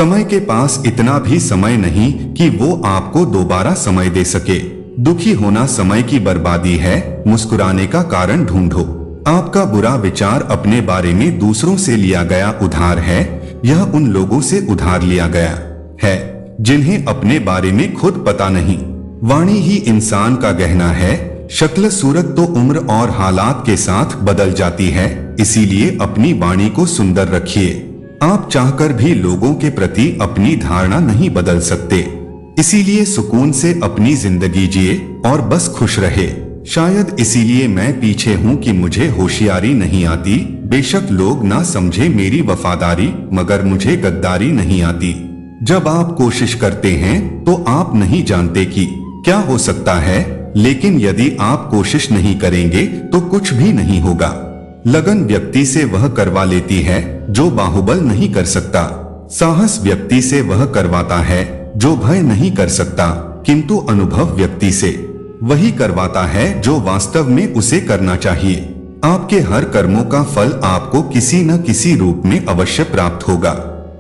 समय के पास इतना भी समय नहीं कि वो आपको दोबारा समय दे सके। दुखी होना समय की बर्बादी है, मुस्कुराने का कारण ढूंढो। आपका बुरा विचार अपने बारे में दूसरों से लिया गया उधार है। यह उन लोगों से उधार लिया गया है जिन्हें अपने बारे में खुद पता नहीं। वाणी ही इंसान का गहना है। शक्ल सूरत तो उम्र और हालात के साथ बदल जाती है, इसीलिए अपनी वाणी को सुंदर रखिए। आप चाहकर भी लोगों के प्रति अपनी धारणा नहीं बदल सकते, इसीलिए सुकून से अपनी जिंदगी जिए और बस खुश रहे। शायद इसीलिए मैं पीछे हूँ कि मुझे होशियारी नहीं आती। बेशक लोग ना समझे मेरी वफादारी, मगर मुझे गद्दारी नहीं आती। जब आप कोशिश करते हैं तो आप नहीं जानते कि क्या हो सकता है, लेकिन यदि आप कोशिश नहीं करेंगे तो कुछ भी नहीं होगा। लगन व्यक्ति से वह करवा लेती है जो बाहुबल नहीं कर सकता। साहस व्यक्ति से वह करवाता है जो भय नहीं कर सकता, किंतु अनुभव व्यक्ति से वही करवाता है जो वास्तव में उसे करना चाहिए। आपके हर कर्मों का फल आपको किसी न किसी रूप में अवश्य प्राप्त होगा।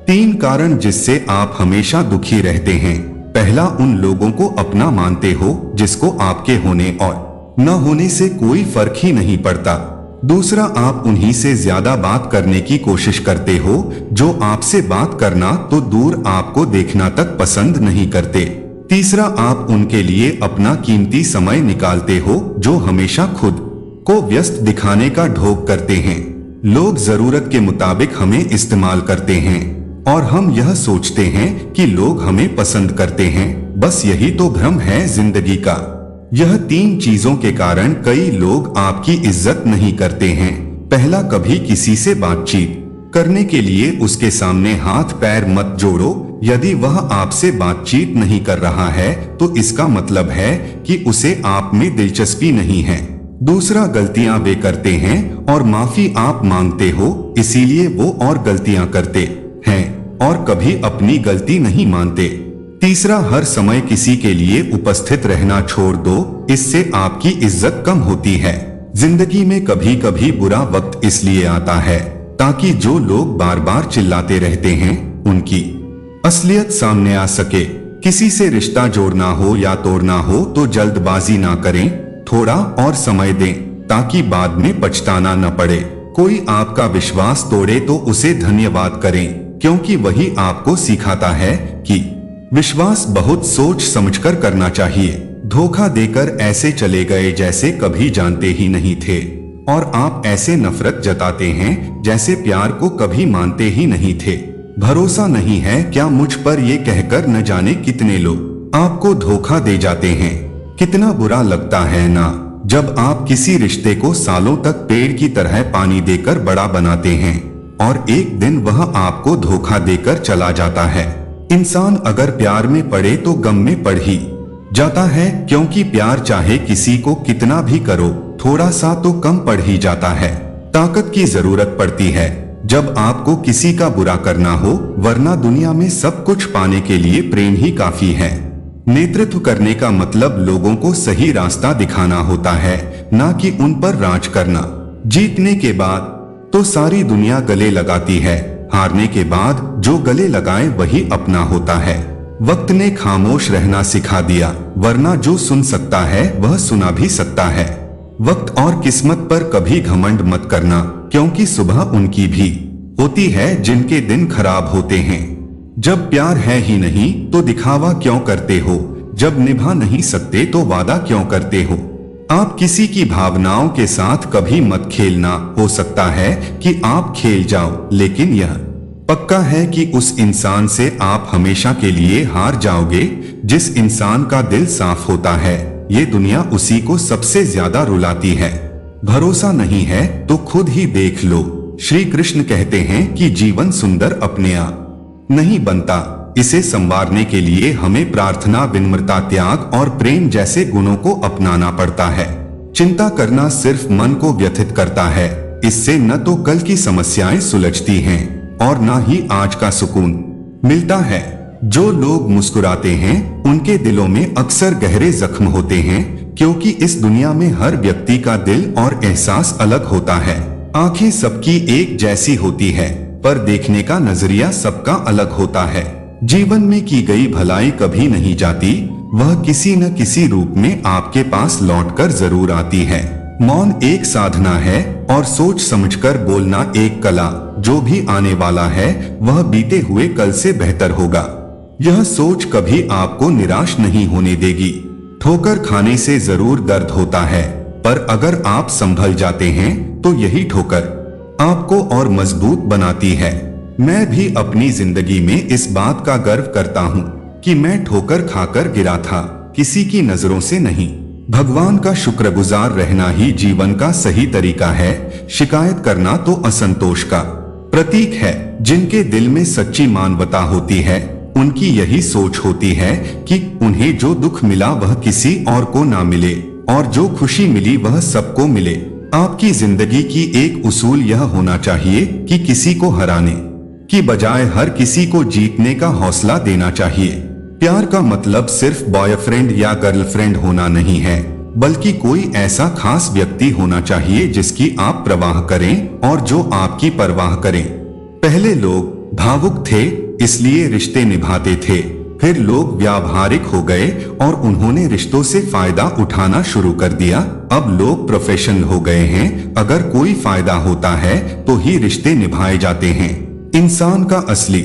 3 कारण जिससे आप हमेशा दुखी रहते हैं। पहला, उन लोगों को अपना मानते हो जिसको आपके होने और न होने से कोई फर्क ही नहीं पड़ता। दूसरा, आप उन्हीं से ज्यादा बात करने की कोशिश करते हो जो आपसे बात करना तो दूर आपको देखना तक पसंद नहीं करते। तीसरा, आप उनके लिए अपना कीमती समय निकालते हो जो हमेशा खुद को व्यस्त दिखाने का ढोंग करते हैं। लोग जरूरत के मुताबिक हमें इस्तेमाल करते हैं और हम यह सोचते हैं कि लोग हमें पसंद करते हैं। बस यही तो भ्रम है जिंदगी का। यह 3 चीजों के कारण कई लोग आपकी इज्जत नहीं करते हैं। पहला, कभी किसी से बातचीत करने के लिए उसके सामने हाथ पैर मत जोड़ो। यदि वह आपसे बातचीत नहीं कर रहा है तो इसका मतलब है कि उसे आप में दिलचस्पी नहीं है। दूसरा, गलतियां वे करते हैं और माफी आप मांगते हो, इसीलिए वो और गलतियां करते हैं और कभी अपनी गलती नहीं मानते। तीसरा, हर समय किसी के लिए उपस्थित रहना छोड़ दो, इससे आपकी इज्जत कम होती है। जिंदगी में कभी कभी बुरा वक्त इसलिए आता है ताकि जो लोग बार बार चिल्लाते रहते हैं उनकी असलियत सामने आ सके। किसी से रिश्ता जोड़ना हो या तोड़ना हो तो जल्दबाजी ना करें, थोड़ा और समय दें ताकि बाद में पछताना न पड़े। कोई आपका विश्वास तोड़े तो उसे धन्यवाद करें, क्योंकि वही आपको सिखाता है कि विश्वास बहुत सोच समझकर करना चाहिए। धोखा देकर ऐसे चले गए जैसे कभी जानते ही नहीं थे, और आप ऐसे नफरत जताते हैं जैसे प्यार को कभी मानते ही नहीं थे। भरोसा नहीं है क्या मुझ पर ये कहकर न जाने कितने लोग आपको धोखा दे जाते हैं। कितना बुरा लगता है ना, जब आप किसी रिश्ते को सालों तक पेड़ की तरह पानी देकर बड़ा बनाते हैं और एक दिन वह आपको धोखा देकर चला जाता है। इंसान अगर प्यार में पड़े तो गम में पड़ ही जाता है, क्योंकि प्यार चाहे किसी को कितना भी करो थोड़ा सा तो कम पड़ ही जाता है। ताकत की जरूरत पड़ती है जब आपको किसी का बुरा करना हो, वरना दुनिया में सब कुछ पाने के लिए प्रेम ही काफी है। नेतृत्व करने का मतलब लोगों को सही रास्ता दिखाना होता है, ना कि उन पर राज करना। जीतने के बाद तो सारी दुनिया गले लगाती है, हारने के बाद जो गले लगाए वही अपना होता है। वक्त ने खामोश रहना सिखा दिया, वरना जो सुन सकता है वह सुना भी सकता है। वक्त और किस्मत पर कभी घमंड मत करना, क्योंकि सुबह उनकी भी होती है जिनके दिन खराब होते हैं। जब प्यार है ही नहीं तो दिखावा क्यों करते हो, जब निभा नहीं सकते तो वादा क्यों करते हो। आप किसी की भावनाओं के साथ कभी मत खेलना। हो सकता है कि आप खेल जाओ, लेकिन यह पक्का है कि उस इंसान से आप हमेशा के लिए हार जाओगे। जिस इंसान का दिल साफ होता है, ये दुनिया उसी को सबसे ज्यादा रुलाती है। भरोसा नहीं है तो खुद ही देख लो। श्री कृष्ण कहते हैं कि जीवन सुंदर अपने आप नहीं बनता, इसे संवारने के लिए हमें प्रार्थना, विनम्रता, त्याग और प्रेम जैसे गुणों को अपनाना पड़ता है। चिंता करना सिर्फ मन को व्यथित करता है, इससे न तो कल की समस्याएं सुलझती हैं और न ही आज का सुकून मिलता है। जो लोग मुस्कुराते हैं उनके दिलों में अक्सर गहरे जख्म होते हैं, क्योंकि इस दुनिया में हर व्यक्ति का दिल और एहसास अलग होता है। आंखें सबकी एक जैसी होती है, पर देखने का नजरिया सबका अलग होता है। जीवन में की गई भलाई कभी नहीं जाती, वह किसी न किसी रूप में आपके पास लौटकर जरूर आती है। मौन एक साधना है और सोच समझकर बोलना एक कला। जो भी आने वाला है वह बीते हुए कल से बेहतर होगा। यह सोच कभी आपको निराश नहीं होने देगी। ठोकर खाने से जरूर दर्द होता है, पर अगर आप संभल जाते हैं तो यही ठोकर आपको और मजबूत बनाती है। मैं भी अपनी जिंदगी में इस बात का गर्व करता हूँ कि मैं ठोकर खाकर गिरा था, किसी की नजरों से नहीं। भगवान का शुक्रगुजार रहना ही जीवन का सही तरीका है। शिकायत करना तो असंतोष का प्रतीक है। जिनके दिल में सच्ची मानवता होती है, उनकी यही सोच होती है कि उन्हें जो दुख मिला वह किसी और को ना मिले, और जो खुशी मिली वह सबको मिले। आपकी जिंदगी की एक उसूल यह होना चाहिए कि किसी को हराने की बजाय हर किसी को जीतने का हौसला देना चाहिए। प्यार का मतलब सिर्फ बॉयफ्रेंड या गर्लफ्रेंड होना नहीं है, बल्कि कोई ऐसा खास व्यक्ति होना चाहिए जिसकी आप परवाह करें और जो आपकी परवाह करें। पहले लोग भावुक थे इसलिए रिश्ते निभाते थे, फिर लोग व्यावहारिक हो गए और उन्होंने रिश्तों से फायदा उठाना शुरू कर दिया। अब लोग प्रोफेशनल हो गए हैं, अगर कोई फायदा होता है तो ही रिश्ते निभाए जाते हैं। इंसान का असली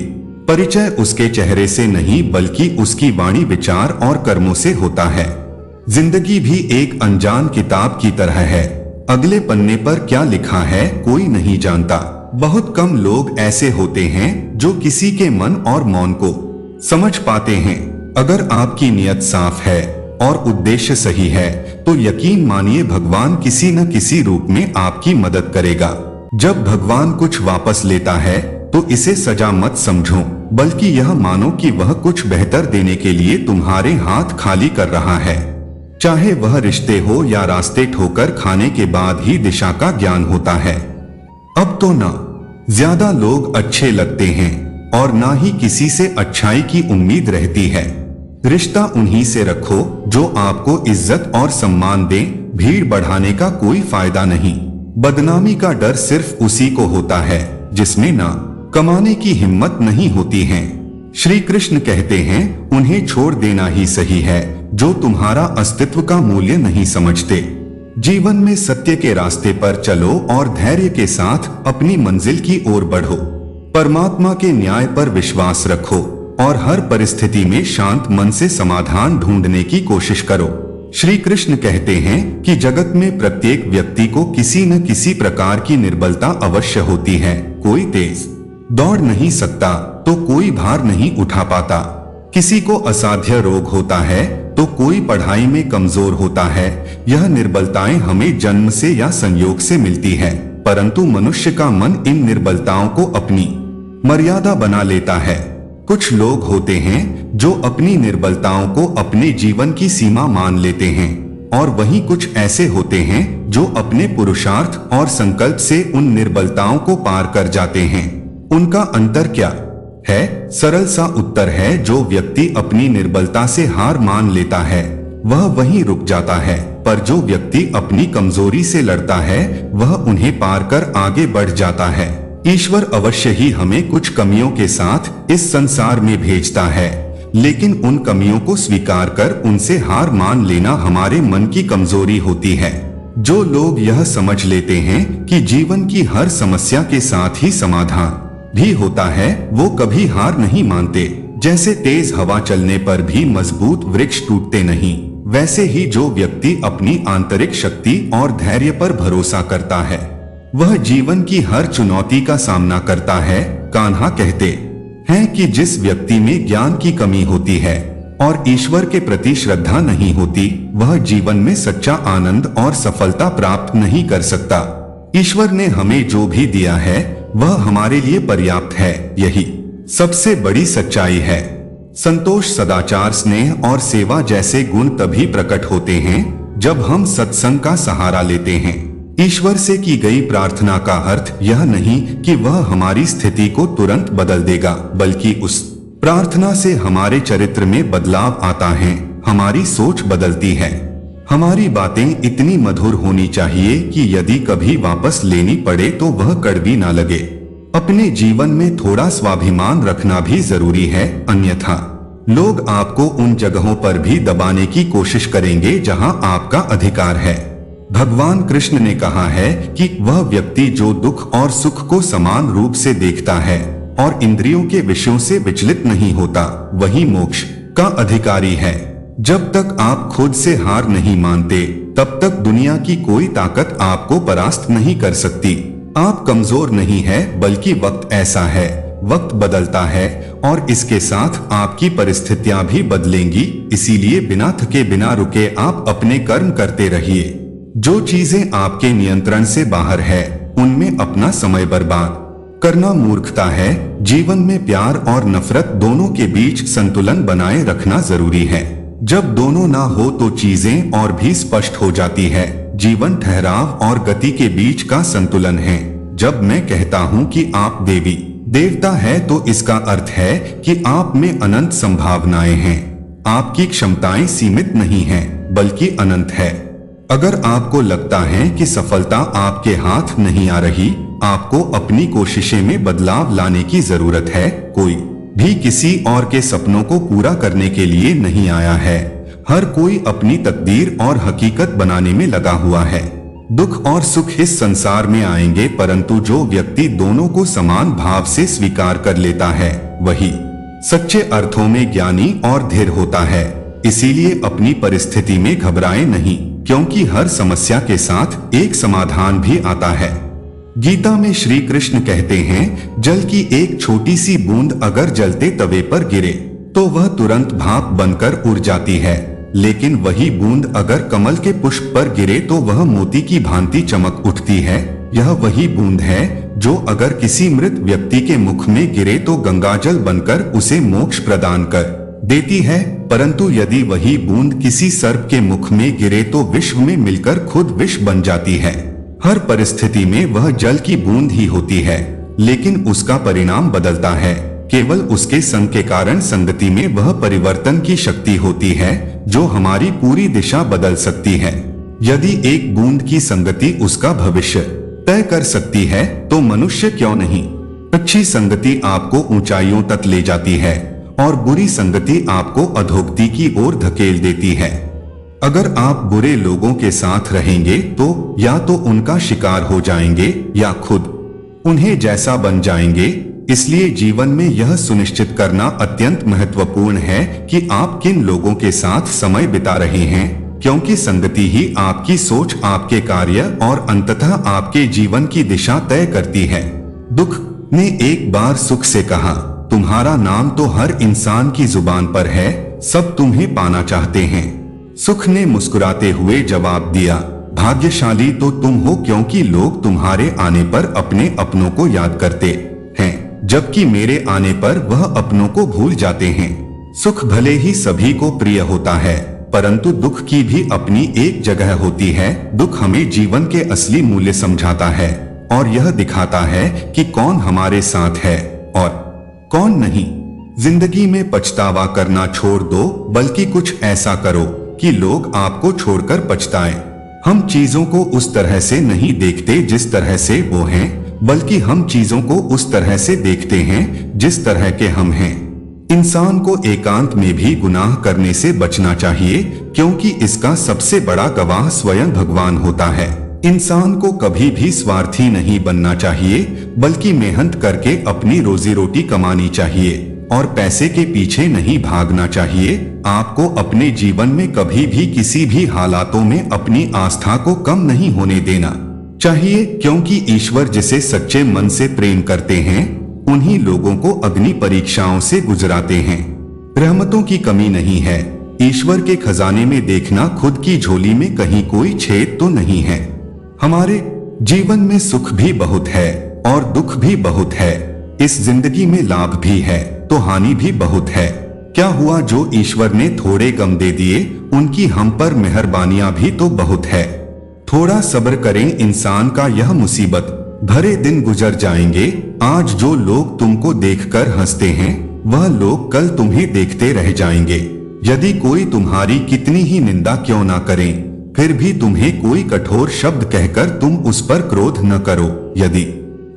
परिचय उसके चेहरे से नहीं बल्कि उसकी वाणी, विचार और कर्मों से होता है। जिंदगी भी एक अनजान किताब की तरह है। अगले पन्ने पर क्या लिखा है कोई नहीं जानता। बहुत कम लोग ऐसे होते हैं जो किसी के मन और मौन को समझ पाते हैं। अगर आपकी नियत साफ है और उद्देश्य सही है तो यकीन मानिए भगवान किसी न किसी रूप में आपकी मदद करेगा। जब भगवान कुछ वापस लेता है तो इसे सजा मत समझो, बल्कि यह मानो कि वह कुछ बेहतर देने के लिए तुम्हारे हाथ खाली कर रहा है। चाहे वह रिश्ते हो या रास्ते, ठोकर खाने के बाद ही दिशा का ज्ञान होता है। अब तो ना ज्यादा लोग अच्छे लगते हैं और ना ही किसी से अच्छाई की उम्मीद रहती है। रिश्ता उन्हीं से रखो जो आपको इज्जत और सम्मान दे। भीड़ बढ़ाने का कोई फायदा नहीं। बदनामी का डर सिर्फ उसी को होता है जिसमें ना कमाने की हिम्मत नहीं होती है। श्री कृष्ण कहते हैं उन्हें छोड़ देना ही सही है जो तुम्हारा अस्तित्व का मूल्य नहीं समझते। जीवन में सत्य के रास्ते पर चलो और धैर्य के साथ अपनी मंजिल की ओर बढ़ो। परमात्मा के न्याय पर विश्वास रखो और हर परिस्थिति में शांत मन से समाधान ढूंढने की कोशिश करो। श्री कृष्ण कहते हैं कि जगत में प्रत्येक व्यक्ति को किसी न किसी प्रकार की निर्बलता अवश्य होती है। कोई तेज दौड़ नहीं सकता तो कोई भार नहीं उठा पाता। किसी को असाध्य रोग होता है तो कोई पढ़ाई में कमजोर होता है। यह निर्बलताएं हमें जन्म से या संयोग से मिलती है, परंतु मनुष्य का मन इन निर्बलताओं को अपनी मर्यादा बना लेता है। कुछ लोग होते हैं जो अपनी निर्बलताओं को अपने जीवन की सीमा मान लेते हैं, और वहीं कुछ ऐसे होते हैं जो अपने पुरुषार्थ और संकल्प से उन निर्बलताओं को पार कर जाते हैं। उनका अंतर क्या है? सरल सा उत्तर है, जो व्यक्ति अपनी निर्बलता से हार मान लेता है वह वहीं रुक जाता है, पर जो व्यक्ति अपनी कमजोरी से लड़ता है वह उन्हें पार कर आगे बढ़ जाता है। ईश्वर अवश्य ही हमें कुछ कमियों के साथ इस संसार में भेजता है, लेकिन उन कमियों को स्वीकार कर उनसे हार मान लेना हमारे मन की कमजोरी होती है। जो लोग यह समझ लेते हैं कि जीवन की हर समस्या के साथ ही समाधान भी होता है, वो कभी हार नहीं मानते। जैसे तेज हवा चलने पर भी मजबूत वृक्ष टूटते नहीं, वैसे ही जो व्यक्ति अपनी आंतरिक शक्ति और धैर्य पर भरोसा करता है वह जीवन की हर चुनौती का सामना करता है। कान्हा कहते हैं कि जिस व्यक्ति में ज्ञान की कमी होती है और ईश्वर के प्रति श्रद्धा नहीं होती, वह जीवन में सच्चा आनंद और सफलता प्राप्त नहीं कर सकता। ईश्वर ने हमें जो भी दिया है वह हमारे लिए पर्याप्त है, यही सबसे बड़ी सच्चाई है। संतोष, सदाचार, स्नेह और सेवा जैसे गुण तभी प्रकट होते हैं जब हम सत्संग का सहारा लेते हैं। ईश्वर से की गई प्रार्थना का अर्थ यह नहीं कि वह हमारी स्थिति को तुरंत बदल देगा, बल्कि उस प्रार्थना से हमारे चरित्र में बदलाव आता है, हमारी सोच बदलती है। हमारी बातें इतनी मधुर होनी चाहिए कि यदि कभी वापस लेनी पड़े तो वह कड़वी ना लगे। अपने जीवन में थोड़ा स्वाभिमान रखना भी जरूरी है, अन्यथा लोग आपको उन जगहों पर भी दबाने की कोशिश करेंगे जहां आपका अधिकार है। भगवान कृष्ण ने कहा है कि वह व्यक्ति जो दुख और सुख को समान रूप से देखता है और इंद्रियों के विषयों से विचलित नहीं होता, वही मोक्ष का अधिकारी है। जब तक आप खुद से हार नहीं मानते, तब तक दुनिया की कोई ताकत आपको परास्त नहीं कर सकती। आप कमजोर नहीं है, बल्कि वक्त ऐसा है, वक्त बदलता है और इसके साथ आपकी परिस्थितियां भी बदलेंगी। इसीलिए बिना थके बिना रुके आप अपने कर्म करते रहिए। जो चीजें आपके नियंत्रण से बाहर है, उनमें अपना समय बर्बाद करना मूर्खता है। जीवन में प्यार और नफरत दोनों के बीच संतुलन बनाए रखना जरूरी है। जब दोनों ना हो तो चीजें और भी स्पष्ट हो जाती है। जीवन ठहराव और गति के बीच का संतुलन है। जब मैं कहता हूँ कि आप देवी देवता है, तो इसका अर्थ है कि आप में अनंत संभावनाएं हैं। आपकी क्षमताएं सीमित नहीं हैं, बल्कि अनंत है। अगर आपको लगता है कि सफलता आपके हाथ नहीं आ रही, आपको अपनी कोशिशें में बदलाव लाने की जरूरत है। कोई भी किसी और के सपनों को पूरा करने के लिए नहीं आया है। हर कोई अपनी तकदीर और हकीकत बनाने में लगा हुआ है। दुख और सुख इस संसार में आएंगे, परंतु जो व्यक्ति दोनों को समान भाव से स्वीकार कर लेता है, वही सच्चे अर्थों में ज्ञानी और धीर होता है। इसीलिए अपनी परिस्थिति में घबराएं नहीं, क्योंकि हर समस्या के साथ एक समाधान भी आता है। गीता में श्री कृष्ण कहते हैं, जल की एक छोटी सी बूंद अगर जलते तवे पर गिरे तो वह तुरंत भाप बनकर उड़ जाती है, लेकिन वही बूंद अगर कमल के पुष्प पर गिरे तो वह मोती की भांति चमक उठती है। यह वही बूंद है जो अगर किसी मृत व्यक्ति के मुख में गिरे तो गंगाजल बनकर उसे मोक्ष प्रदान कर देती है, परंतु यदि वही बूंद किसी सर्प के मुख में गिरे तो विश्व में मिलकर खुद विष बन जाती है। हर परिस्थिति में वह जल की बूंद ही होती है, लेकिन उसका परिणाम बदलता है। केवल उसके संग के कारण संगति में वह परिवर्तन की शक्ति होती है जो हमारी पूरी दिशा बदल सकती है। यदि एक बूंद की संगति उसका भविष्य तय कर सकती है, तो मनुष्य क्यों नहीं। अच्छी संगति आपको ऊंचाइयों तक ले जाती है और बुरी संगति आपको अधोगति की ओर धकेल देती है। अगर आप बुरे लोगों के साथ रहेंगे तो या तो उनका शिकार हो जाएंगे या खुद उन्हें जैसा बन जाएंगे। इसलिए जीवन में यह सुनिश्चित करना अत्यंत महत्वपूर्ण है कि आप किन लोगों के साथ समय बिता रहे हैं, क्योंकि संगति ही आपकी सोच, आपके कार्य और अंततः आपके जीवन की दिशा तय करती है। दुख ने एक बार सुख से कहा, तुम्हारा नाम तो हर इंसान की जुबान पर है, सब तुम्हें पाना चाहते हैं। सुख ने मुस्कुराते हुए जवाब दिया, भाग्यशाली तो तुम हो, क्योंकि लोग तुम्हारे आने पर अपने अपनों को याद करते हैं, जबकि मेरे आने पर वह अपनों को भूल जाते हैं। सुख भले ही सभी को प्रिय होता है, परंतु दुख की भी अपनी एक जगह होती है। दुख हमें जीवन के असली मूल्य समझाता है और यह दिखाता है कि कौन हमारे साथ है और कौन नहीं। जिंदगी में पछतावा करना छोड़ दो, बल्कि कुछ ऐसा करो कि लोग आपको छोड़कर पछताएं। हम चीजों को उस तरह से नहीं देखते जिस तरह से वो हैं, बल्कि हम चीजों को उस तरह से देखते हैं जिस तरह के हम हैं। इंसान को एकांत में भी गुनाह करने से बचना चाहिए, क्योंकि इसका सबसे बड़ा गवाह स्वयं भगवान होता है। इंसान को कभी भी स्वार्थी नहीं बनना चाहिए, बल्कि मेहनत करके अपनी रोजी रोटी कमानी चाहिए और पैसे के पीछे नहीं भागना चाहिए। आपको अपने जीवन में कभी भी किसी भी हालातों में अपनी आस्था को कम नहीं होने देना चाहिए, क्योंकि ईश्वर जिसे सच्चे मन से प्रेम करते हैं, उन्हीं लोगों को अग्नि परीक्षाओं से गुजराते हैं। रहमतों की कमी नहीं है। ईश्वर के खजाने में देखना खुद की झोली में कहीं कोई छेद तो नहीं है। हमारे जीवन में सुख भी बहुत है और दुख भी बहुत है। इस जिंदगी में लाभ भी है तो हानि भी बहुत है। क्या हुआ जो ईश्वर ने थोड़े गम दे दिए, उनकी हम पर मेहरबानियां भी तो बहुत है। थोड़ा सब्र करें, इंसान का यह मुसीबत भरे दिन गुजर जाएंगे। आज जो लोग तुमको देखकर हंसते हैं, वह लोग कल तुम्हें देखते रह जाएंगे। यदि कोई तुम्हारी कितनी ही निंदा क्यों ना करे, फिर भी तुम्हें कोई कठोर शब्द कहकर तुम उस पर क्रोध न करो। यदि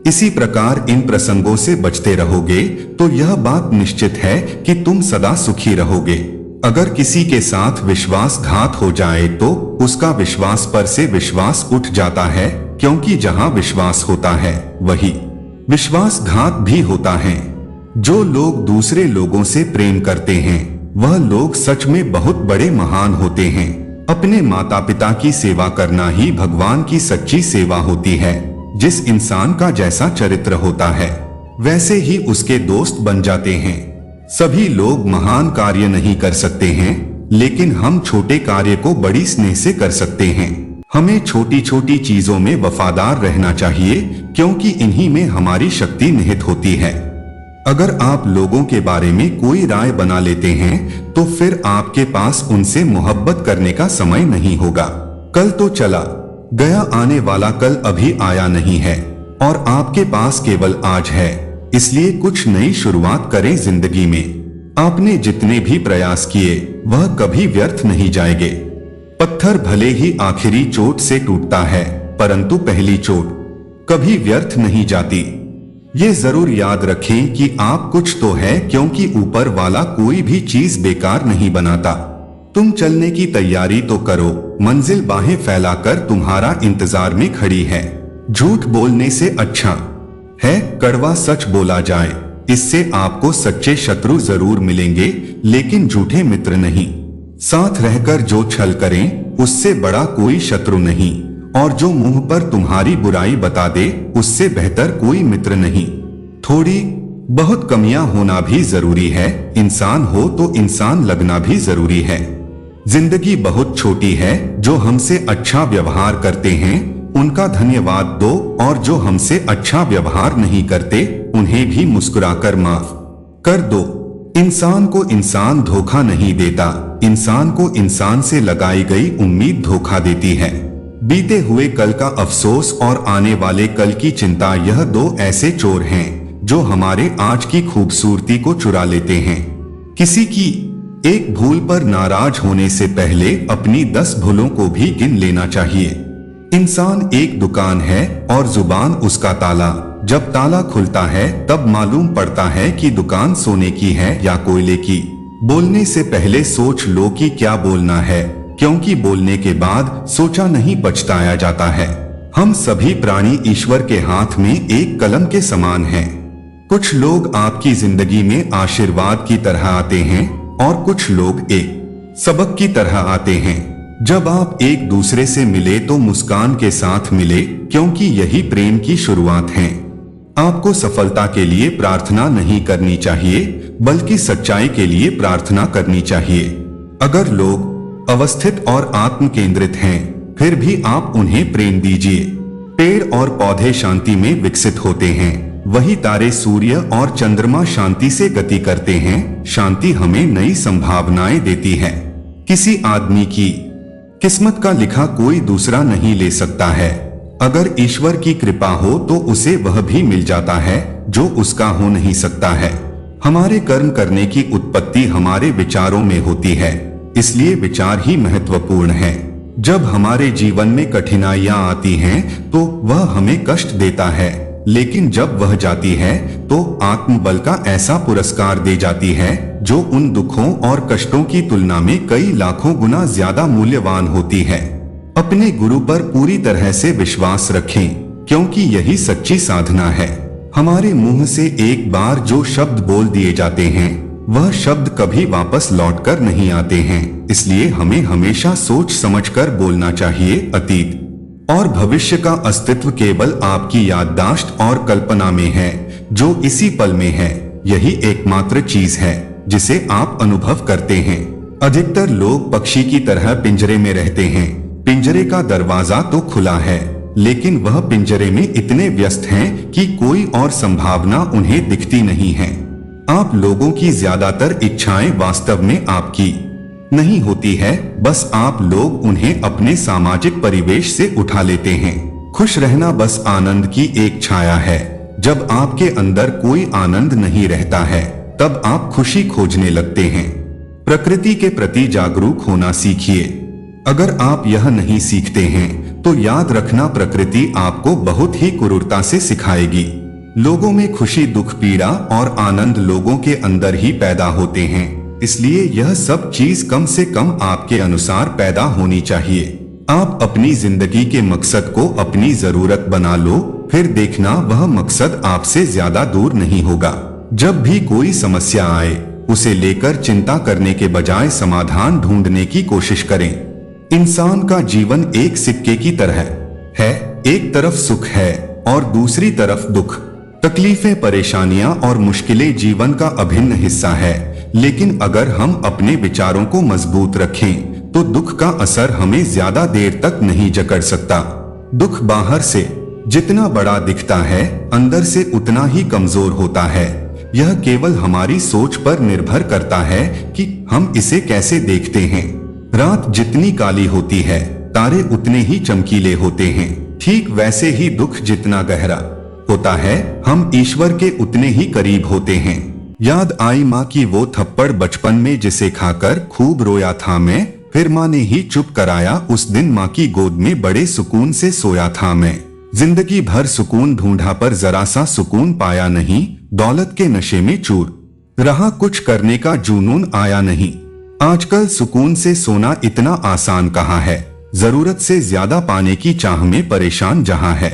इसी प्रकार इन प्रसंगों से बचते रहोगे तो यह बात निश्चित है कि तुम सदा सुखी रहोगे। अगर किसी के साथ विश्वासघात हो जाए तो उसका विश्वास पर से विश्वास उठ जाता है, क्योंकि जहां विश्वास होता है वही विश्वासघात भी होता है। जो लोग दूसरे लोगों से प्रेम करते हैं वह लोग सच में बहुत बड़े महान होते हैं। अपने माता पिता की सेवा करना ही भगवान की सच्ची सेवा होती है। जिस इंसान का जैसा चरित्र होता है वैसे ही उसके दोस्त बन जाते हैं। सभी लोग महान कार्य नहीं कर सकते हैं, लेकिन हम छोटे कार्य को बड़ी स्नेह से कर सकते हैं। हमें छोटी छोटी चीजों में वफादार रहना चाहिए, क्योंकि इन्हीं में हमारी शक्ति निहित होती है। अगर आप लोगों के बारे में कोई राय बना लेते हैं तो फिर आपके पास उनसे मोहब्बत करने का समय नहीं होगा। कल तो चला गया, आने वाला कल अभी आया नहीं है और आपके पास केवल आज है। इसलिए कुछ नई शुरुआत करें जिंदगी में। आपने जितने भी प्रयास किए वह कभी व्यर्थ नहीं जाएंगे। पत्थर भले ही आखिरी चोट से टूटता है, परंतु पहली चोट कभी व्यर्थ नहीं जाती। ये जरूर याद रखें कि आप कुछ तो है, क्योंकि ऊपर वाला कोई भी चीज बेकार नहीं बनाता। तुम चलने की तैयारी तो करो, मंजिल बाहें फैलाकर तुम्हारा इंतजार में खड़ी है। झूठ बोलने से अच्छा है कड़वा सच बोला जाए। इससे आपको सच्चे शत्रु जरूर मिलेंगे, लेकिन झूठे मित्र नहीं। साथ रहकर जो छल करें उससे बड़ा कोई शत्रु नहीं, और जो मुंह पर तुम्हारी बुराई बता दे उससे बेहतर कोई मित्र नहीं। थोड़ी बहुत कमियां होना भी जरूरी है। इंसान हो तो इंसान लगना भी जरूरी है। जिंदगी बहुत छोटी है। जो हमसे अच्छा व्यवहार करते हैं उनका धन्यवाद दो, और जो हमसे अच्छा व्यवहार नहीं करते उन्हें भी मुस्कुराकर माफ कर दो। इंसान को इंसान धोखा नहीं देता, इंसान को इंसान से लगाई गई उम्मीद धोखा देती है। बीते हुए कल का अफसोस और आने वाले कल की चिंता, यह दो ऐसे चोर हैं जो हमारे आज की खूबसूरती को चुरा लेते हैं। किसी की एक भूल पर नाराज होने से पहले अपनी 10 भूलों को भी गिन लेना चाहिए। इंसान एक दुकान है और जुबान उसका ताला। जब ताला खुलता है तब मालूम पड़ता है कि दुकान सोने की है या कोयले की। बोलने से पहले सोच लो कि क्या बोलना है, क्योंकि बोलने के बाद सोचा नहीं पछताया जाता है। हम सभी प्राणी ईश्वर के हाथ में एक कलम के समान हैं। कुछ लोग आपकी जिंदगी में आशीर्वाद की तरह आते हैं और कुछ लोग एक सबक की तरह आते हैं। जब आप एक दूसरे से मिले तो मुस्कान के साथ मिले, क्योंकि यही प्रेम की शुरुआत है। आपको सफलता के लिए प्रार्थना नहीं करनी चाहिए, बल्कि सच्चाई के लिए प्रार्थना करनी चाहिए। अगर लोग अवस्थित और आत्म केंद्रित हैं, फिर भी आप उन्हें प्रेम दीजिए। पेड़ और पौधे शांति में विकसित होते हैं, वही तारे सूर्य और चंद्रमा शांति से गति करते हैं। शांति हमें नई संभावनाएं देती है। किसी आदमी की किस्मत का लिखा कोई दूसरा नहीं ले सकता है। अगर ईश्वर की कृपा हो तो उसे वह भी मिल जाता है जो उसका हो नहीं सकता है। हमारे कर्म करने की उत्पत्ति हमारे विचारों में होती है, इसलिए विचार ही महत्वपूर्ण है। जब हमारे जीवन में कठिनाइयां आती हैं तो वह हमें कष्ट देता है, लेकिन जब वह जाती है तो आत्मबल का ऐसा पुरस्कार दे जाती है जो उन दुखों और कष्टों की तुलना में कई लाखों गुना ज्यादा मूल्यवान होती है। अपने गुरु पर पूरी तरह से विश्वास रखें, क्योंकि यही सच्ची साधना है। हमारे मुंह से एक बार जो शब्द बोल दिए जाते हैं वह शब्द कभी वापस लौटकर नहीं आते हैं। इसलिए हमें हमेशा सोच समझकर बोलना चाहिए। अतीत और भविष्य का अस्तित्व केवल आपकी याददाश्त और कल्पना में है, जो इसी पल में है। यही एकमात्र चीज है जिसे आप अनुभव करते हैं। अधिकतर लोग पक्षी की तरह पिंजरे में रहते हैं। पिंजरे का दरवाजा तो खुला है, लेकिन वह पिंजरे में इतने व्यस्त हैं कि कोई और संभावना उन्हें दिखती नहीं है। आप लोगों की ज्यादातर इच्छाएं वास्तव में आपकी नहीं होती है, बस आप लोग उन्हें अपने सामाजिक परिवेश से उठा लेते हैं। खुश रहना बस आनंद की एक छाया है। जब आपके अंदर कोई आनंद नहीं रहता है तब आप खुशी खोजने लगते हैं। प्रकृति के प्रति जागरूक होना सीखिए। अगर आप यह नहीं सीखते हैं तो तो याद रखना प्रकृति आपको बहुत ही क्रूरता से सिखाएगी। लोगों में खुशी, दुख, पीड़ा और आनंद लोगों के अंदर ही पैदा होते हैं, इसलिए यह सब चीज कम से कम आपके अनुसार पैदा होनी चाहिए। आप अपनी जिंदगी के मकसद को अपनी जरूरत बना लो, फिर देखना वह मकसद आपसे ज्यादा दूर नहीं होगा। जब भी कोई समस्या आए, उसे लेकर चिंता करने के बजाय समाधान ढूंढने की कोशिश करें। इंसान का जीवन एक सिक्के की तरह है, एक तरफ सुख है और दूसरी तरफ दुख। तकलीफें, परेशानियां और मुश्किलें जीवन का अभिन्न हिस्सा है, लेकिन अगर हम अपने विचारों को मजबूत रखें तो दुख का असर हमें ज्यादा देर तक नहीं जकड़ सकता। दुख बाहर से जितना बड़ा दिखता है, अंदर से उतना ही कमजोर होता है। यह केवल हमारी सोच पर निर्भर करता है कि हम इसे कैसे देखते हैं। रात जितनी काली होती है, तारे उतने ही चमकीले होते हैं। ठीक वैसे ही दुख जितना गहरा होता है, हम ईश्वर के उतने ही करीब होते हैं। याद आई माँ की वो थप्पड़ बचपन में जिसे खाकर खूब रोया था मैं, फिर माँ ने ही चुप कराया। उस दिन माँ की गोद में बड़े सुकून से सोया था मैं। जिंदगी भर सुकून ढूंढा पर जरा सा सुकून पाया नहीं। दौलत के नशे में चूर रहा, कुछ करने का जुनून आया नहीं। आजकल सुकून से सोना इतना आसान कहाँ है, जरूरत से ज्यादा पाने की चाह में परेशान जहां है।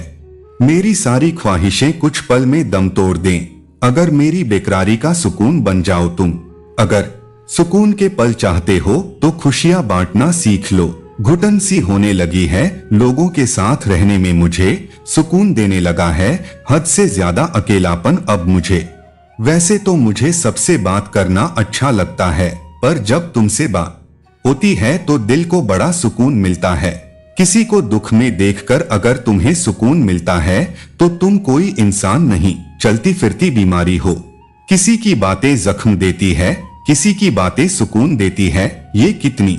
मेरी सारी ख्वाहिशें कुछ पल में दम तोड़ दें, अगर मेरी बेकरारी का सुकून बन जाओ तुम। अगर सुकून के पल चाहते हो तो खुशियां बांटना सीख लो। घुटन सी होने लगी है लोगों के साथ रहने में, मुझे सुकून देने लगा है हद से ज्यादा अकेलापन अब मुझे। वैसे तो मुझे सबसे बात करना अच्छा लगता है, पर जब तुमसे बात होती है तो दिल को बड़ा सुकून मिलता है। किसी को दुख में देखकर अगर तुम्हें सुकून मिलता है तो तुम कोई इंसान नहीं, चलती फिरती बीमारी हो। किसी की बातें जख्म देती है, किसी की बातें सुकून देती है। ये कितनी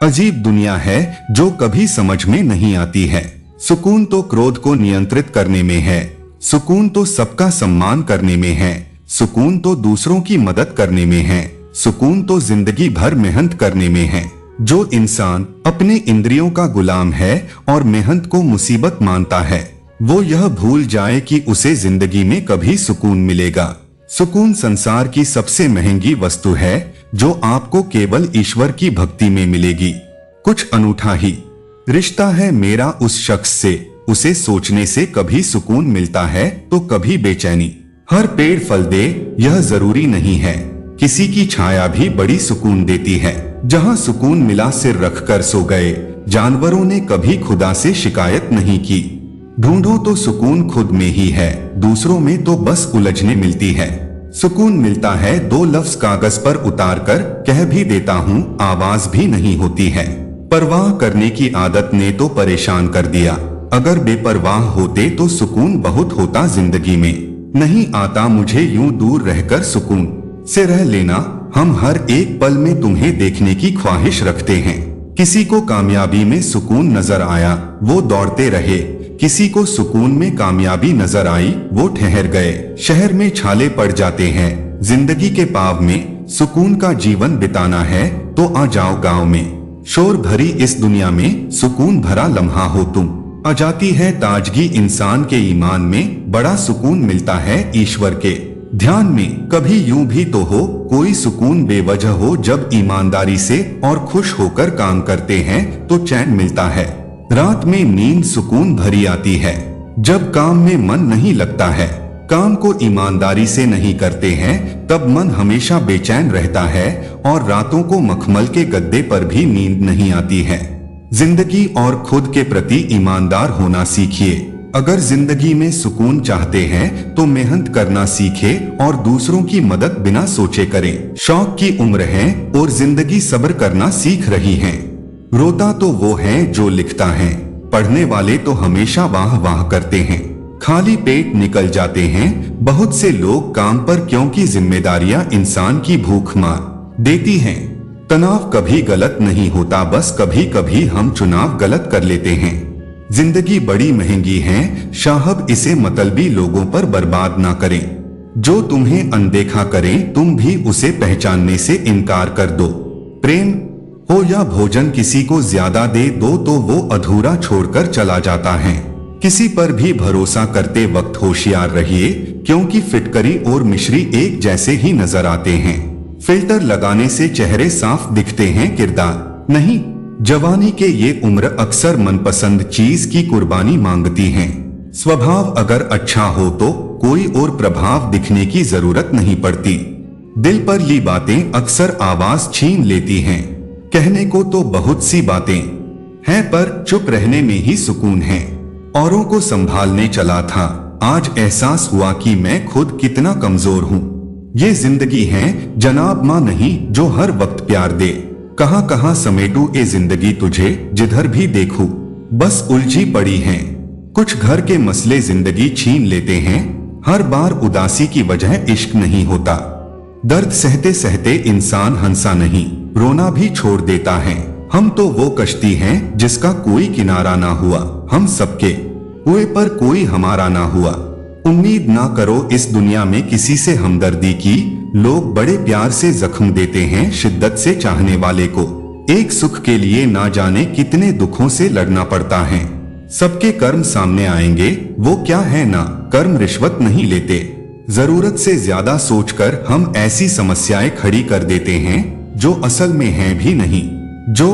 अजीब दुनिया है जो कभी समझ में नहीं आती है। सुकून तो क्रोध को नियंत्रित करने में है, सुकून तो सबका सम्मान करने में है, सुकून तो दूसरों की मदद करने में है, सुकून तो जिंदगी भर मेहनत करने में है। जो इंसान अपने इंद्रियों का गुलाम है और मेहनत को मुसीबत मानता है, वो यह भूल जाए कि उसे जिंदगी में कभी सुकून मिलेगा। सुकून संसार की सबसे महंगी वस्तु है जो आपको केवल ईश्वर की भक्ति में मिलेगी। कुछ अनूठा ही रिश्ता है मेरा उस शख्स से, उसे सोचने से कभी सुकून मिलता है तो कभी बेचैनी। हर पेड़ फल दे यह जरूरी नहीं है, किसी की छाया भी बड़ी सुकून देती है। जहाँ सुकून मिला सिर रखकर सो गए, जानवरों ने कभी खुदा से शिकायत नहीं की। ढूंढो तो सुकून खुद में ही है, दूसरों में तो बस उलझने मिलती है। सुकून मिलता है दो लफ्ज कागज पर उतार कर कह भी देता हूँ, आवाज भी नहीं होती है। परवाह करने की आदत ने तो परेशान कर दिया, अगर बेपरवाह होते तो सुकून बहुत होता जिंदगी में। नहीं आता मुझे यूं दूर रहकर सुकून से रह लेना, हम हर एक पल में तुम्हें देखने की ख्वाहिश रखते हैं। किसी को कामयाबी में सुकून नजर आया वो दौड़ते रहे, किसी को सुकून में कामयाबी नजर आई वो ठहर गए। शहर में छाले पड़ जाते हैं, जिंदगी के पाव में सुकून का जीवन बिताना है तो आ जाओ गांव में। शोर भरी इस दुनिया में सुकून भरा लम्हा हो तुम। आ जाती है ताजगी इंसान के ईमान में, बड़ा सुकून मिलता है ईश्वर के ध्यान में। कभी यूं भी तो हो कोई सुकून बेवजह हो, जब ईमानदारी से और खुश होकर काम करते हैं तो चैन मिलता है। रात में नींद सुकून भरी आती है, जब काम में मन नहीं लगता है, काम को ईमानदारी से नहीं करते हैं तब मन हमेशा बेचैन रहता है और रातों को मखमल के गद्दे पर भी नींद नहीं आती है। जिंदगी और खुद के प्रति ईमानदार होना सीखिए। अगर जिंदगी में सुकून चाहते हैं तो मेहनत करना सीखे और दूसरों की मदद बिना सोचे करें। शौक की उम्र है और जिंदगी सब्र करना सीख रही है। रोता तो वो है जो लिखता है, पढ़ने वाले तो हमेशा वाह वाह करते हैं। खाली पेट निकल जाते हैं बहुत से लोग काम पर, क्योंकि जिम्मेदारियां इंसान की भूख मार देती हैं। तनाव कभी गलत नहीं होता, बस कभी कभी हम चुनाव गलत कर लेते हैं। जिंदगी बड़ी महंगी है, साहब इसे मतलबी लोगों पर बर्बाद ना करें। जो तुम्हें अनदेखा करें तुम भी उसे पहचानने से इनकार कर दो। प्रेम हो या भोजन किसी को ज्यादा दे दो तो वो अधूरा छोड़कर चला जाता है। किसी पर भी भरोसा करते वक्त होशियार रहिए, क्योंकि फिटकरी और मिश्री एक जैसे ही नजर आते हैं। फिल्टर लगाने से चेहरे साफ दिखते हैं, किरदार नहीं। जवानी के ये उम्र अक्सर मनपसंद चीज की कुर्बानी मांगती हैं। स्वभाव अगर अच्छा हो तो कोई और प्रभाव दिखने की जरूरत नहीं पड़ती। दिल पर ली बातें अक्सर आवाज छीन लेती हैं। कहने को तो बहुत सी बातें हैं, पर चुप रहने में ही सुकून है। औरों को संभालने चला था, आज एहसास हुआ कि मैं खुद कितना कमजोर हूँ। ये जिंदगी है जनाब माँ नहीं जो हर वक्त प्यार दे। कहाँ कहाँ समेटू ए जिंदगी तुझे, जिधर भी देखूं बस उलझी पड़ी है। कुछ घर के मसले जिंदगी छीन लेते हैं, हर बार उदासी की वजह इश्क नहीं होता। दर्द सहते सहते इंसान हंसा नहीं, रोना भी छोड़ देता है। हम तो वो कश्ती हैं जिसका कोई किनारा ना हुआ, हम सबके हुए पर कोई हमारा ना हुआ। उम्मीद ना करो इस दुनिया में किसी से हमदर्दी की, लोग बड़े प्यार से जख्म देते हैं शिद्दत से चाहने वाले को। एक सुख के लिए ना जाने कितने दुखों से लड़ना पड़ता है। सबके कर्म सामने आएंगे, वो क्या है ना, कर्म रिश्वत नहीं लेते। जरूरत से ज्यादा सोचकर हम ऐसी समस्याएं खड़ी कर देते हैं जो असल में हैं भी नहीं। जो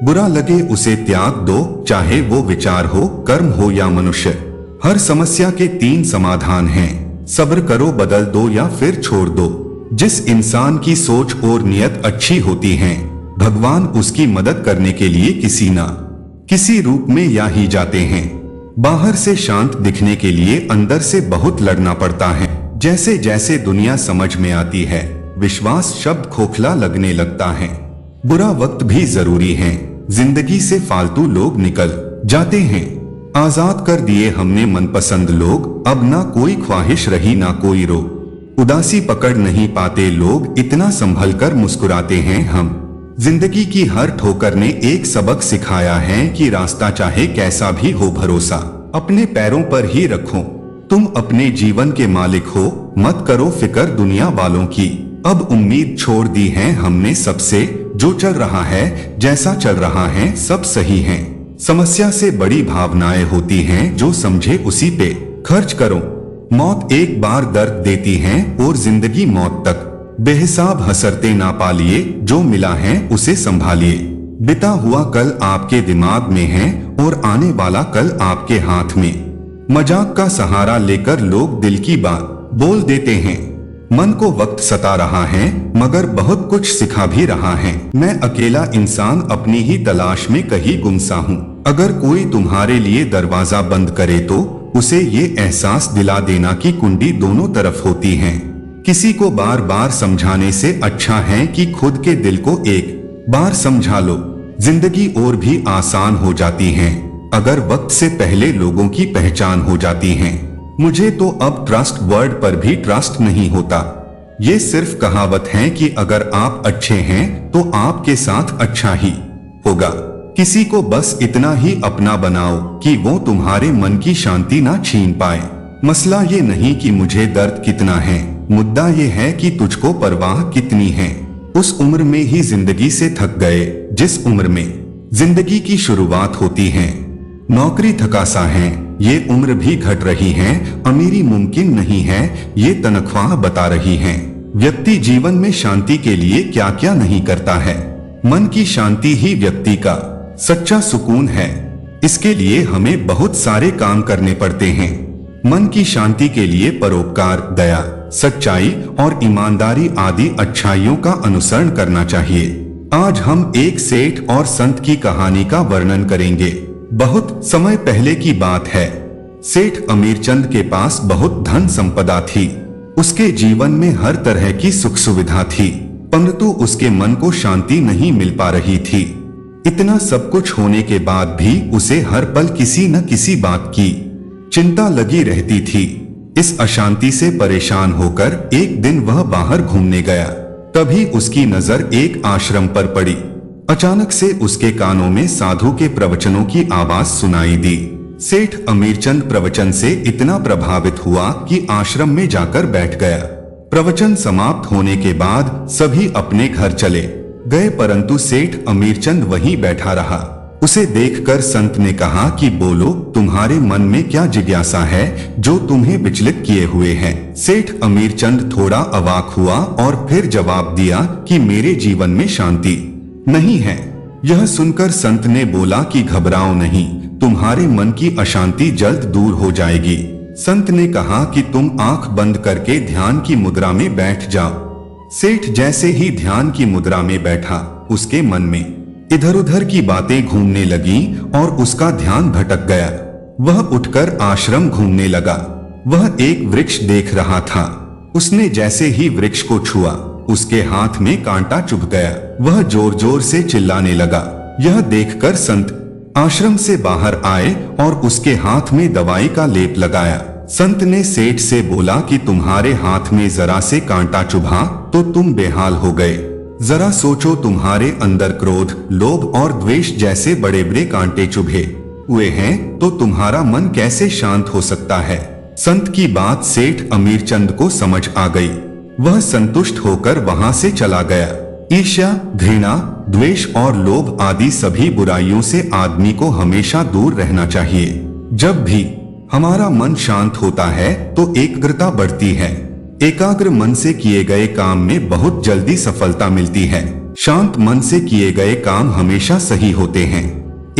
बुरा लगे उसे त्याग दो, चाहे वो विचार हो, कर्म हो या मनुष्य। हर समस्या के 3 समाधान हैं, सब्र करो, बदल दो या फिर छोड़ दो। जिस इंसान की सोच और नियत अच्छी होती है, भगवान उसकी मदद करने के लिए किसी ना किसी रूप में या ही जाते हैं। बाहर से शांत दिखने के लिए अंदर से बहुत लड़ना पड़ता है। जैसे जैसे दुनिया समझ में आती है, विश्वास शब्द खोखला लगने लगता है। बुरा वक्त भी जरूरी है, जिंदगी से फालतू लोग निकल जाते हैं। आजाद कर दिए हमने मनपसंद लोग, अब ना कोई ख्वाहिश रही ना कोई रोग। उदासी पकड़ नहीं पाते लोग, इतना संभल कर मुस्कुराते हैं हम। जिंदगी की हर ठोकर ने एक सबक सिखाया है कि रास्ता चाहे कैसा भी हो, भरोसा अपने पैरों पर ही रखो। तुम अपने जीवन के मालिक हो, मत करो फिक्र दुनिया वालों की। अब उम्मीद छोड़ दी है हमने सबसे, जो चल रहा है जैसा चल रहा है सब सही है। समस्या से बड़ी भावनाएं होती हैं, जो समझे उसी पे खर्च करो। मौत एक बार दर्द देती है और जिंदगी मौत तक। बेहिसाब हसरते ना पालिए, जो मिला है उसे संभालिए। बिता हुआ कल आपके दिमाग में है और आने वाला कल आपके हाथ में। मजाक का सहारा लेकर लोग दिल की बात बोल देते हैं। मन को वक्त सता रहा है मगर बहुत कुछ सिखा भी रहा है। मैं अकेला इंसान अपनी ही तलाश में कहीं गुमसा हूँ। अगर कोई तुम्हारे लिए दरवाजा बंद करे तो उसे ये एहसास दिला देना कि कुंडी दोनों तरफ होती है। किसी को बार बार समझाने से अच्छा है कि खुद के दिल को एक बार समझा लो। जिंदगी और भी आसान हो जाती है अगर वक्त से पहले लोगों की पहचान हो जाती है। मुझे तो अब ट्रस्ट वर्ड पर भी ट्रस्ट नहीं होता। ये सिर्फ कहावत है कि अगर आप अच्छे हैं तो आपके साथ अच्छा ही होगा। किसी को बस इतना ही अपना बनाओ कि वो तुम्हारे मन की शांति ना छीन पाए। मसला ये नहीं कि मुझे दर्द कितना है, मुद्दा ये है कि तुझको परवाह कितनी है। उस उम्र में ही जिंदगी से थक गए जिस उम्र में जिंदगी की शुरुआत होती है। नौकरी थकासा है, ये उम्र भी घट रही है। अमीरी मुमकिन नहीं है, ये तनख्वाह बता रही है। व्यक्ति जीवन में शांति के लिए क्या क्या नहीं करता है। मन की शांति ही व्यक्ति का सच्चा सुकून है। इसके लिए हमें बहुत सारे काम करने पड़ते हैं। मन की शांति के लिए परोपकार, दया, सच्चाई और ईमानदारी आदि अच्छाइयों का अनुसरण करना चाहिए। आज हम एक सेठ और संत की कहानी का वर्णन करेंगे। बहुत समय पहले की बात है। सेठ अमीरचंद के पास बहुत धन संपदा थी। उसके जीवन में हर तरह की सुख सुविधा थी, परंतु उसके मन को शांति नहीं मिल पा रही थी। इतना सब कुछ होने के बाद भी उसे हर पल किसी न किसी बात की चिंता लगी रहती थी। इस अशांति से परेशान होकर एक दिन वह बाहर घूमने गया। तभी उसकी नजर एक आश्रम पर पड़ी। अचानक से उसके कानों में साधु के प्रवचनों की आवाज सुनाई दी। सेठ अमीरचंद प्रवचन से इतना प्रभावित हुआ कि आश्रम में जाकर बैठ गया। प्रवचन समाप्त होने के बाद सभी अपने घर चले। गए, परंतु सेठ अमीरचंद वहीं बैठा रहा। उसे देखकर संत ने कहा कि बोलो, तुम्हारे मन में क्या जिज्ञासा है जो तुम्हें विचलित किए हुए है। सेठ अमीरचंद थोड़ा अवाक हुआ और फिर जवाब दिया कि मेरे जीवन में शांति नहीं है। यह सुनकर संत ने बोला कि घबराओ नहीं, तुम्हारे मन की अशांति जल्द दूर हो जाएगी। संत ने कहा कि तुम आंख बंद करके ध्यान की मुद्रा में बैठ जाओ। सेठ जैसे ही ध्यान की मुद्रा में बैठा, उसके मन में इधर उधर की बातें घूमने लगी और उसका ध्यान भटक गया। वह उठकर आश्रम घूमने लगा। वह एक वृक्ष देख रहा था। उसने जैसे ही वृक्ष को छुआ, उसके हाथ में कांटा चुभ गया। वह जोर जोर से चिल्लाने लगा। यह देखकर संत आश्रम से बाहर आए और उसके हाथ में दवाई का लेप लगाया। संत ने सेठ से बोला कि तुम्हारे हाथ में जरा से कांटा चुभा तो तुम बेहाल हो गए। जरा सोचो, तुम्हारे अंदर क्रोध, लोभ और द्वेष जैसे बड़े बड़े कांटे चुभे हुए हैं तो तुम्हारा मन कैसे शांत हो सकता है। संत की बात सेठ अमीरचंद को समझ आ गई। वह संतुष्ट होकर वहां से चला गया। ईर्ष्या, घृणा, द्वेष और लोभ आदि सभी बुराइयों से आदमी को हमेशा दूर रहना चाहिए। जब भी हमारा मन शांत होता है तो एकाग्रता बढ़ती है। एकाग्र मन से किए गए काम में बहुत जल्दी सफलता मिलती है। शांत मन से किए गए काम हमेशा सही होते हैं।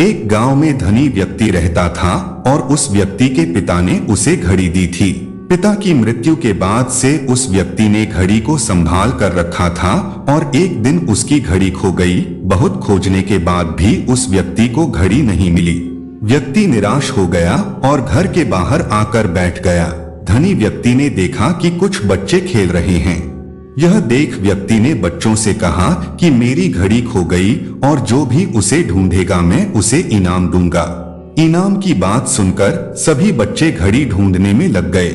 एक गांव में धनी व्यक्ति रहता था और उस व्यक्ति के पिता ने उसे घड़ी दी थी। पिता की मृत्यु के बाद से उस व्यक्ति ने घड़ी को संभाल कर रखा था और एक दिन उसकी घड़ी खो गई। बहुत खोजने के बाद भी उस व्यक्ति को घड़ी नहीं मिली। व्यक्ति निराश हो गया और घर के बाहर आकर बैठ गया। धनी व्यक्ति ने देखा कि कुछ बच्चे खेल रहे हैं। यह देख व्यक्ति ने बच्चों से कहा कि मेरी घड़ी खो गई और जो भी उसे ढूंढेगा मैं उसे इनाम दूंगा। इनाम की बात सुनकर सभी बच्चे घड़ी ढूंढने में लग गए।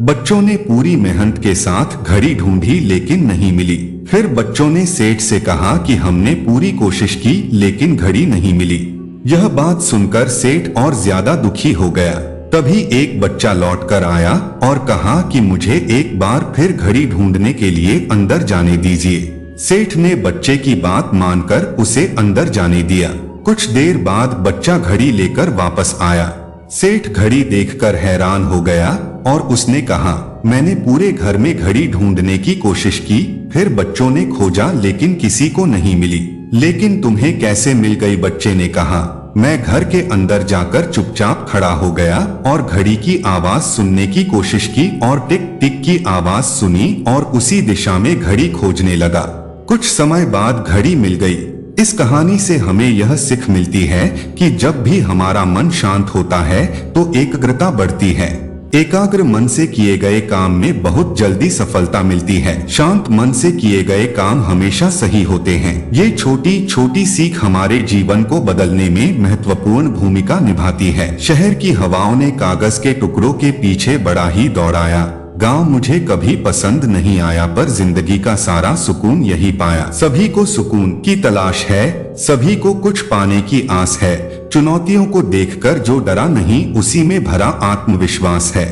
बच्चों ने पूरी मेहनत के साथ घड़ी ढूंढी लेकिन नहीं मिली। फिर बच्चों ने सेठ से कहा कि हमने पूरी कोशिश की लेकिन घड़ी नहीं मिली। यह बात सुनकर सेठ और ज्यादा दुखी हो गया। तभी एक बच्चा लौट कर आया और कहा कि मुझे एक बार फिर घड़ी ढूंढने के लिए अंदर जाने दीजिए। सेठ ने बच्चे की बात मानकर उसे अंदर जाने दिया। कुछ देर बाद बच्चा घड़ी लेकर वापस आया। सेठ घड़ी देखकर हैरान हो गया और उसने कहा, मैंने पूरे घर में घड़ी ढूंढने की कोशिश की, फिर बच्चों ने खोजा लेकिन किसी को नहीं मिली, लेकिन तुम्हें कैसे मिल गई? बच्चे ने कहा, मैं घर के अंदर जाकर चुपचाप खड़ा हो गया और घड़ी की आवाज सुनने की कोशिश की और टिक टिक की आवाज सुनी और उसी दिशा में घड़ी खोजने लगा। कुछ समय बाद घड़ी मिल गई। इस कहानी से हमें यह सीख मिलती है कि जब भी हमारा मन शांत होता है तो एकाग्रता बढ़ती है। एकाग्र मन से किए गए काम में बहुत जल्दी सफलता मिलती है। शांत मन से किए गए काम हमेशा सही होते हैं। ये छोटी छोटी सीख हमारे जीवन को बदलने में महत्वपूर्ण भूमिका निभाती है। शहर की हवाओं ने कागज के टुकड़ों के पीछे बड़ा ही दौड़ाया। गांव मुझे कभी पसंद नहीं आया, पर जिंदगी का सारा सुकून यही पाया। सभी को सुकून की तलाश है, सभी को कुछ पाने की आस है। चुनौतियों को देखकर जो डरा नहीं, उसी में भरा आत्मविश्वास है।